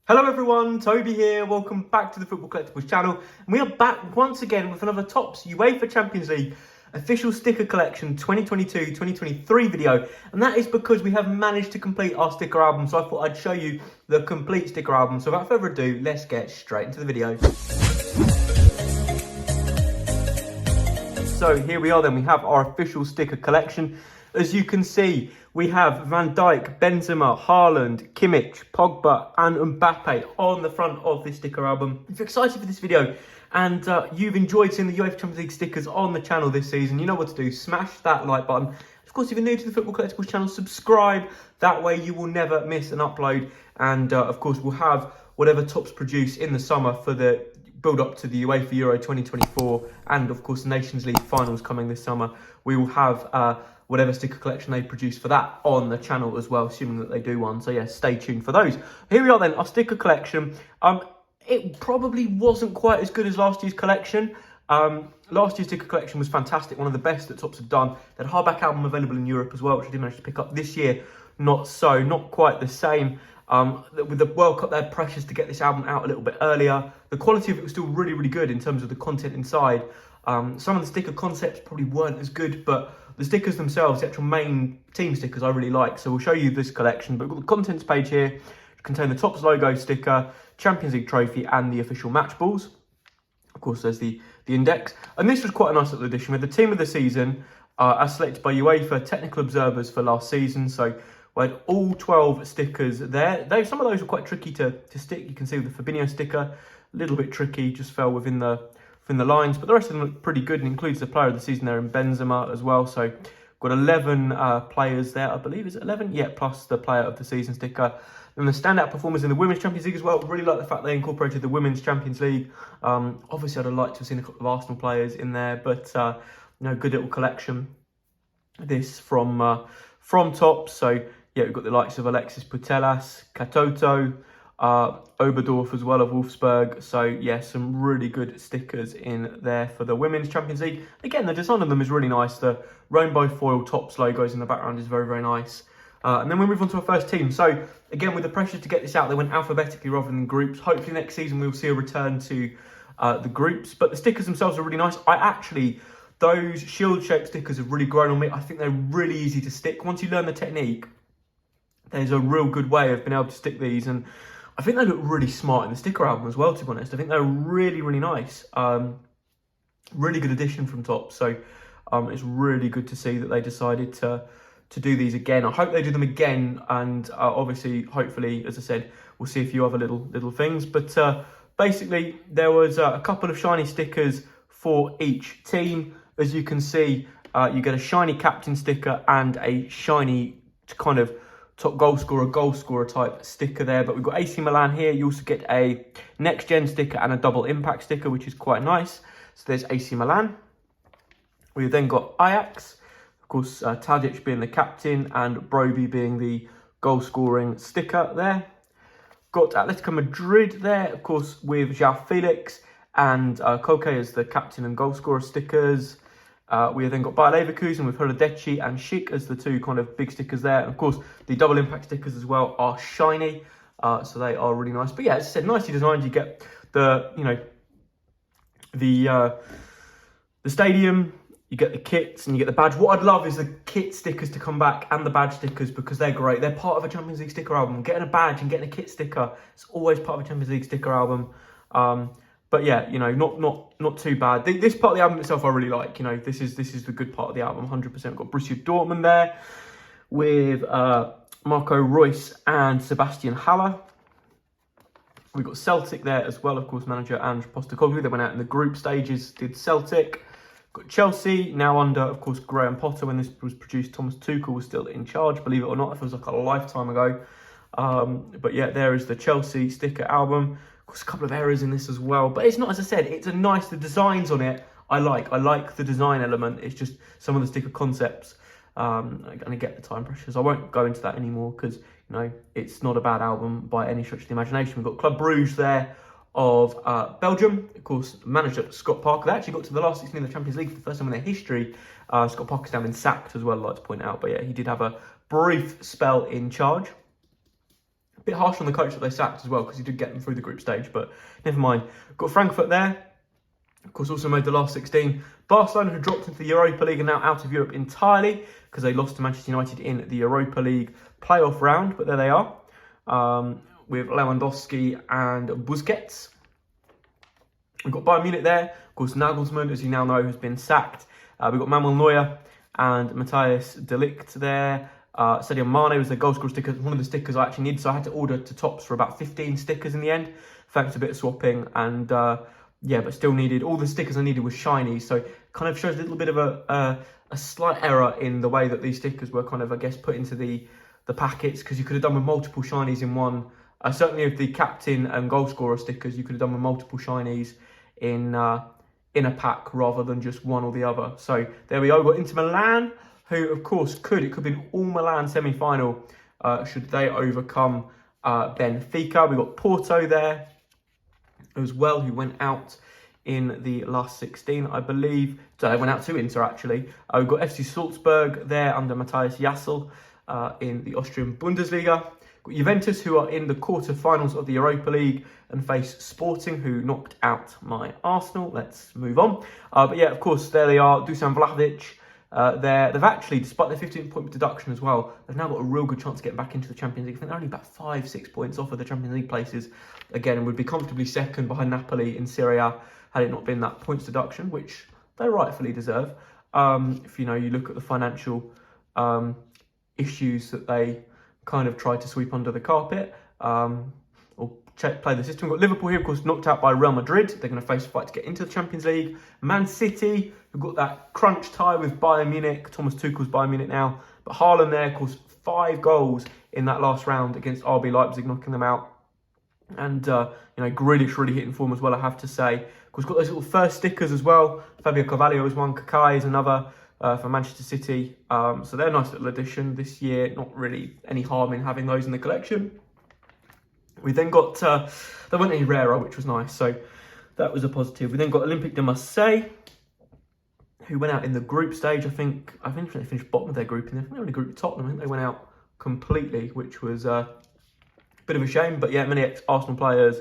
Hello everyone, Toby here. Welcome back to the Football Collectibles channel. And we are back once again with another Topps UEFA Champions League official sticker collection 2022-2023 video. And that is because we have managed to complete our sticker album. So I thought I'd show you the complete sticker album. So without further ado, let's get straight into the video. So here we are then, we have our official sticker collection. As you can see, we have Van Dijk, Benzema, Haaland, Kimmich, Pogba and Mbappe on the front of this sticker album. If you're excited for this video and you've enjoyed seeing the UEFA Champions League stickers on the channel this season, you know what to do. Smash that like button. Of course, if you're new to the Football Collectibles channel, subscribe. That way you will never miss an upload. And of course, we'll have whatever Topps produce in the summer for the build up to the UEFA Euro 2024 and of course the Nations League finals coming this summer. We will have whatever sticker collection they produce for that on the channel as well, assuming that they do one. So yeah, stay tuned for those. Here we are then, our sticker collection. It probably wasn't quite as good as last year's collection. Last year's sticker collection was fantastic, one of the best that Topps have done. They had a hardback album available in Europe as well, which I did manage to pick up. This year, not quite the same. With the World Cup, they had pressures to get this album out a little bit earlier. The quality of it was still really, really good in terms of the content inside. Some of the sticker concepts probably weren't as good, but the stickers themselves, the actual main team stickers, I really like. So we'll show you this collection. But we've got the contents page here, which contain the Topps logo sticker, Champions League trophy, and the official match balls. Of course, there's the index. And this was quite a nice little edition with the team of the season, as selected by UEFA technical observers for last season. So we had all 12 stickers there. Some of those were quite tricky to stick. You can see with the Fabinho sticker, a little bit tricky, just fell within the lines, but the rest of them look pretty good and includes the player of the season there in Benzema as well. So got 11 players there, I believe. Is it 11? Yeah, plus the player of the season sticker. And the standout performers in the Women's Champions League as well. Really like the fact they incorporated the Women's Champions League. Obviously, I'd have liked to have seen a couple of Arsenal players in there, but good little collection. This from Topps. So yeah, we've got the likes of Alexis Putellas, Katoto, Oberdorf as well of Wolfsburg. So yeah, some really good stickers in there for the Women's Champions League. Again, the design of them is really nice. The rainbow foil Topps logos in the background is very, very nice. And then we move on to our first team. So again, with the pressure to get this out, they went alphabetically rather than groups. Hopefully next season we'll see a return to the groups. But the stickers themselves are really nice. Those shield-shaped stickers have really grown on me. I think they're really easy to stick. Once you learn the technique, there's a real good way of being able to stick these. And I think they look really smart in the sticker album as well, to be honest. I think they're really, really nice. Really good addition from Topps. So it's really good to see that they decided to do these again. I hope they do them again. And obviously, hopefully, as I said, we'll see a few other little things. But basically, there was a couple of shiny stickers for each team. As you can see, you get a shiny captain sticker and a shiny kind of top goal scorer type sticker there. But we've got AC Milan here. You also get a next gen sticker and a double impact sticker, which is quite nice. So there's AC Milan. We've then got Ajax, of course, Tadic being the captain and Broby being the goal scoring sticker there. Got Atletico Madrid there, of course, with João Felix and Koke as the captain and goal scorer stickers. We have then got Bayer Leverkusen with Hradecky and Schick as the two kind of big stickers there. And of course, the double impact stickers as well are shiny, so they are really nice. But yeah, as I said, nicely designed. You get the stadium, you get the kits, and you get the badge. What I'd love is the kit stickers to come back and the badge stickers, because they're great. They're part of a Champions League sticker album. Getting a badge and getting a kit sticker, it's always part of a Champions League sticker album. But yeah, not too bad. This part of the album itself I really like. This is the good part of the album, 100%. We've got Borussia Dortmund there with Marco Reus and Sebastian Haller. We've got Celtic there as well, of course, manager Ange Postecoglou. They went out in the group stages, did Celtic. Got Chelsea, now under, of course, Graham Potter. When this was produced, Thomas Tuchel was still in charge, believe it or not. It feels like a lifetime ago. But yeah, there is the Chelsea sticker album. Of course, a couple of errors in this as well, but it's not, as I said, it's the designs on it I like the design element. It's just some of the sticker concepts, and I get the time pressures. I won't go into that anymore because it's not a bad album by any stretch of the imagination. We've got Club Brugge there of Belgium, of course, manager Scott Parker. They actually got to the last 16 of the Champions League for the first time in their history. Scott Parker's now been sacked as well, I'd like to point out, but yeah, he did have a brief spell in charge. bit harsh on the coach that they sacked as well, because he did get them through the group stage, but never mind. Got Frankfurt there. Of course, also made the last 16. Barcelona, who dropped into the Europa League, are now out of Europe entirely because they lost to Manchester United in the Europa League playoff round, but there they are, with Lewandowski and Busquets. We've got Bayern Munich there. Of course, Nagelsmann, as you now know, has been sacked. We've got Manuel Neuer and Matthias de Ligt there. Sadio Mane was the goal scorer sticker, one of the stickers I actually needed, so I had to order to Topps for about 15 stickers in the end, thanks to a bit of swapping, and yeah, but still needed, all the stickers I needed was shiny, so kind of shows a little bit of a slight error in the way that these stickers were kind of, I guess, put into the packets, because you could have done with multiple shinies in one. Certainly of the captain and goal scorer stickers, you could have done with multiple shinies in a pack rather than just one or the other. So there we go. We've got Inter Milan, who of course it could be an all Milan semi-final should they overcome Benfica. We've got Porto there as well, who went out in the last 16, I believe. So they went out to Inter, actually. We've got FC Salzburg there under Matthias Jassel in the Austrian Bundesliga. We've got Juventus, who are in the quarter-finals of the Europa League and face Sporting, who knocked out my Arsenal. Let's move on. But yeah, of course, there they are. Dusan Vlahovic there. They've actually, despite their 15-point deduction as well, they've now got a real good chance of getting back into the Champions League. I think they're only about 5-6 points off of the Champions League places again, and would be comfortably second behind Napoli in Serie A had it not been that points deduction, which they rightfully deserve. If you look at the financial issues that they kind of tried to sweep under the carpet, or play the system. We've got Liverpool here, of course, knocked out by Real Madrid. They're going to face a fight to get into the Champions League. Man City, who've got that crunch tie with Bayern Munich. Thomas Tuchel's Bayern Munich now. But Haaland there, of course, 5 goals in that last round against RB Leipzig, knocking them out. And, Grealish really hitting form as well, I have to say. Of course, got those little first stickers as well. Fabio Carvalho is one, Kakai is another for Manchester City. So they're a nice little addition this year. Not really any harm in having those in the collection. We then got, there weren't any rarer, which was nice. So that was a positive. We then got Olympique de Marseille, who went out in the group stage. I think they finished bottom of their group. And they were in a group with Tottenham. I think they went out completely, which was a bit of a shame. But yeah, many ex-Arsenal players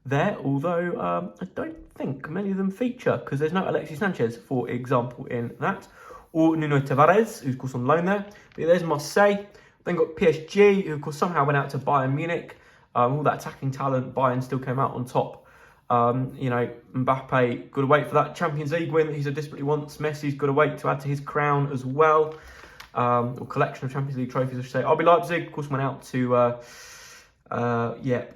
there. Although I don't think many of them feature, because there's no Alexis Sanchez, for example, in that. Or Nuno Tavares, who's of course on loan there. But yeah, there's Marseille. Then got PSG, who of course somehow went out to Bayern Munich. All that attacking talent, Bayern still came out on top. Mbappe, got to wait for that Champions League win that he so desperately wants. Messi's got to wait to add to his crown as well. Or collection of Champions League trophies, I should say. RB Leipzig, of course, went out to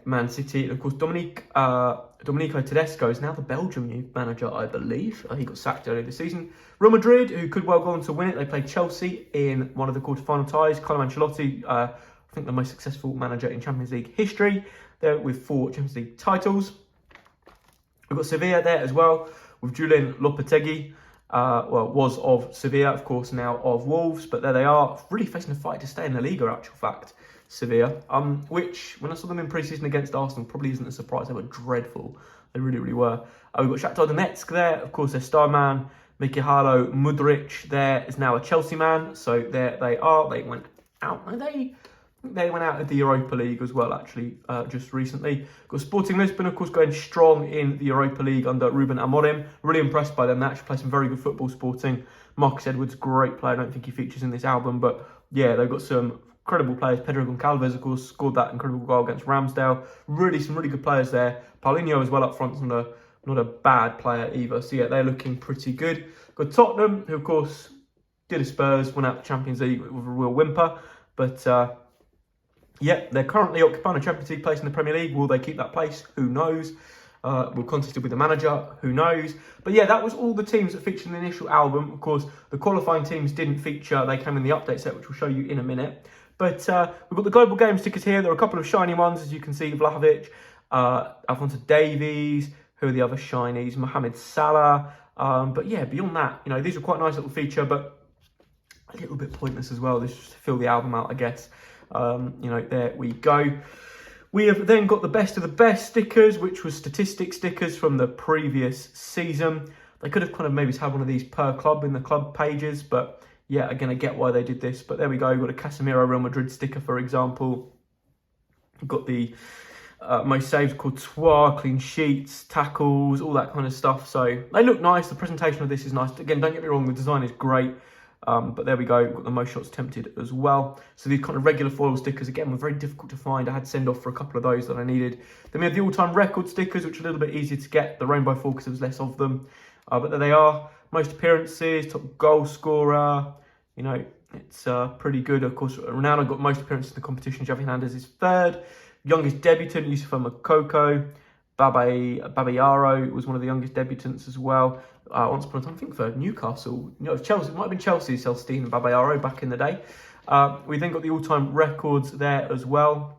Man City. And of course, Domenico Tedesco is now the Belgium youth manager, I believe. He got sacked earlier this season. Real Madrid, who could well go on to win it. They played Chelsea in one of the quarter-final ties. Carlo Ancelotti, I think the most successful manager in Champions League history, there with 4 Champions League titles. We've got Sevilla there as well, with Julian Lopetegui, was of Sevilla, of course, now of Wolves, but there they are, really facing a fight to stay in the Liga, actual fact, Sevilla, which, when I saw them in pre-season against Arsenal, probably isn't a surprise. They were dreadful. They really, really were. We've got Shakhtar Donetsk there, of course, their star man, Mikhailo Mudryk, there is now a Chelsea man, so there they are. They went out, they went out of the Europa League as well, actually, just recently. Got Sporting Lisbon, of course, going strong in the Europa League under Ruben Amorim. Really impressed by them. They actually play some very good football, Sporting. Marcus Edwards, great player. I don't think he features in this album, but yeah, they've got some incredible players. Pedro Goncalves, of course, scored that incredible goal against Ramsdale. Some really good players there. Paulinho as well up front, not a bad player either. So yeah, they're looking pretty good. Got Tottenham, who of course did a Spurs, went out the Champions League with a real whimper, but yeah, they're currently occupying a Champions League place in the Premier League. Will they keep that place? Who knows? Will Conte still be the manager? Who knows? But yeah, that was all the teams that featured in the initial album. Of course, the qualifying teams didn't feature. They came in the update set, which we'll show you in a minute. But we've got the global game stickers here. There are a couple of shiny ones, as you can see. Vlahovic, Alphonso Davies. Who are the other shinies? Mohamed Salah. But yeah, beyond that, these are quite a nice little feature, but a little bit pointless as well. This is just to fill the album out, I guess. There we go. We have then got the best of the best stickers, which was statistic stickers from the previous season. They could have kind of maybe had one of these per club in the club pages, but yeah, again, I get why they did this. But there we go. We've got a Casemiro Real Madrid sticker, for example. We've got the most saves, Courtois, clean sheets, tackles, all that kind of stuff. So they look nice. The presentation of this is nice. Again, don't get me wrong, the design is great. But there we go, we've got the most shots attempted as well. So these kind of regular foil stickers, again, were very difficult to find. I had to send off for a couple of those that I needed. Then we have the all-time record stickers, which are a little bit easier to get. The rainbow foil because there was less of them. But there they are. Most appearances, top goal scorer. You know, it's pretty good. Of course, Ronaldo got most appearances in the competition. Javi Hernandez is third. Youngest debutant, Youssoufa Moukoko. Babayaro was one of the youngest debutants as well. Once upon a time, I think for Newcastle, you know, Chelsea, it might have been Chelsea, Celestine and Babayaro back in the day. We then got the all-time records there as well.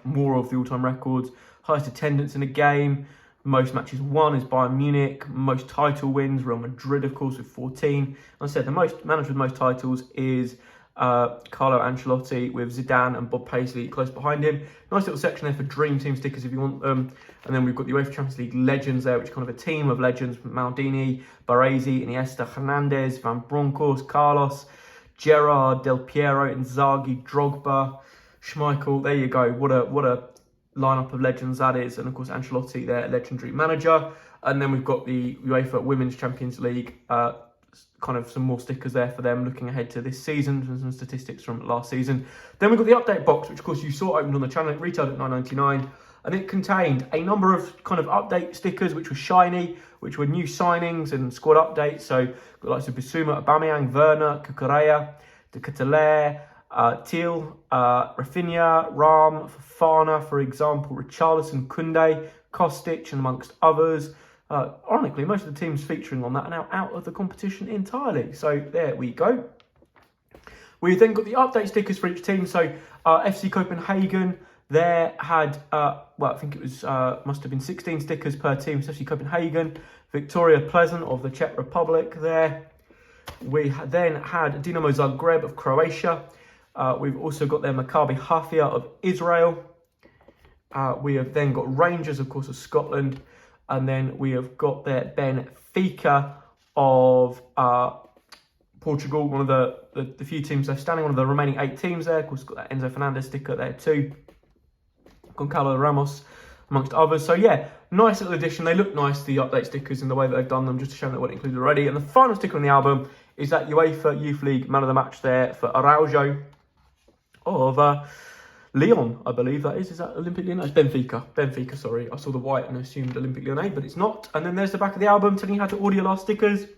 More of the all-time records. Highest attendance in a game. Most matches won is Bayern Munich. Most title wins, Real Madrid, of course, with 14. As I said, the most manager with most titles is Carlo Ancelotti, with Zidane and Bob Paisley close behind him. Nice little section there for Dream Team stickers if you want them. And then we've got the UEFA Champions League legends there, which is kind of a team of legends: Maldini, Baresi, Iniesta, Hernandez, Van Bronckhorst, Carlos, Gerrard, Del Piero, Inzaghi, Drogba, Schmeichel. There you go. What a lineup of legends that is. And of course, Ancelotti, their legendary manager. And then we've got the UEFA Womens Champions League, kind of some more stickers there for them looking ahead to this season, and some statistics from last season. Then we've got the update box, which of course you saw opened on the channel. It retailed at $9.99, and it contained a number of kind of update stickers which were shiny, which were new signings and squad updates. So got likes of Bissouma, Aubameyang, Werner, Cucurella, De Ketelaere, Thiel, Rafinha, Ram, Fofana, for example, Richarlison, Koundé, Kostic, and amongst others. Ironically, most of the teams featuring on that are now out of the competition entirely. So there we go. We then got the update stickers for each team. So FC Copenhagen, there had, well, I think it was, must have been 16 stickers per team. So FC Copenhagen, Victoria Pleasant of the Czech Republic there. We then had Dinamo Zagreb of Croatia. We've also got their Maccabi Haifa of Israel. We have then got Rangers, of course, of Scotland. And then we have got their Benfica of Portugal, one of the few teams left standing, one of the remaining 8 teams there. Of course, got that Enzo Fernandez sticker there too. Goncalo Ramos, amongst others. So yeah, nice little addition. They look nice, the update stickers, in the way that they've done them, just to show that what included already. And the final sticker on the album is that UEFA Youth League Man of the Match there for Araujo of Lyon, I believe that is. Is that Olympique Lyonnais? It's Benfica, sorry. I saw the white and assumed Olympique Lyonnais, but it's not. And then there's the back of the album telling you how to order your last stickers. Of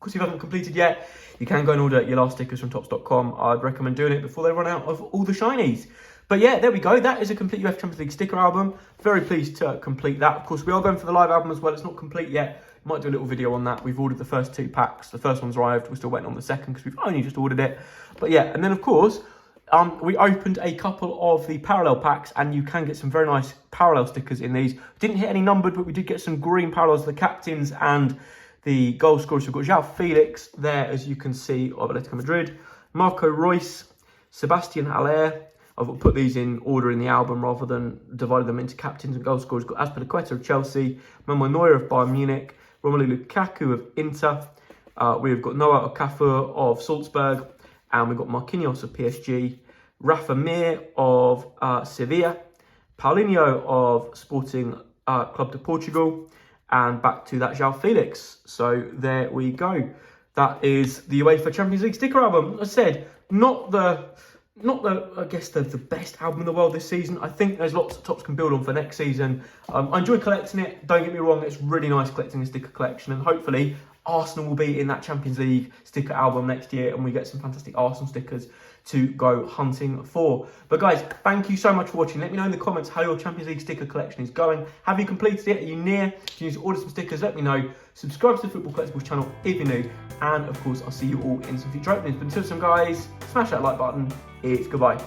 course, if you haven't completed yet, you can go and order your last stickers from Topps.com. I'd recommend doing it before they run out of all the shinies. But yeah, there we go. That is a complete UEFA Champions League sticker album. Very pleased to complete that. Of course, we are going for the live album as well. It's not complete yet. Might do a little video on that. We've ordered the first 2 packs. The first one's arrived. We're still waiting on the second because we've only just ordered it. But yeah, and then of course, we opened a couple of the parallel packs, and you can get some very nice parallel stickers in these. Didn't hit any numbered, but we did get some green parallels of the captains and the goal scorers. We've got João Felix there, as you can see, of Atletico Madrid. Marco Reus, Sebastian Haller. I've put these in order in the album rather than divided them into captains and goal scorers. We've got Azpilicueta of Chelsea, Manuel Neuer of Bayern Munich, Romelu Lukaku of Inter. We've got Noah Okafor of Salzburg, and we've got Marquinhos of PSG, Rafa Mir of Sevilla, Paulinho of Sporting Club de Portugal, and back to that João Felix. So there we go. That is the UEFA Champions League sticker album. As I said, not the I guess the best album in the world this season. I think there's lots that Topps can build on for next season. I enjoy collecting it. Don't get me wrong, it's really nice collecting the sticker collection, and hopefully Arsenal will be in that Champions League sticker album next year, and we get some fantastic Arsenal stickers to go hunting for. But guys, thank you so much for watching. Let me know in the comments how your Champions League sticker collection is going. Have you completed it? Are you near? Do you need to order some stickers? Let me know. Subscribe to the Football Collectibles channel if you're new. And of course, I'll see you all in some future openings. But until then, guys, smash that like button. It's goodbye.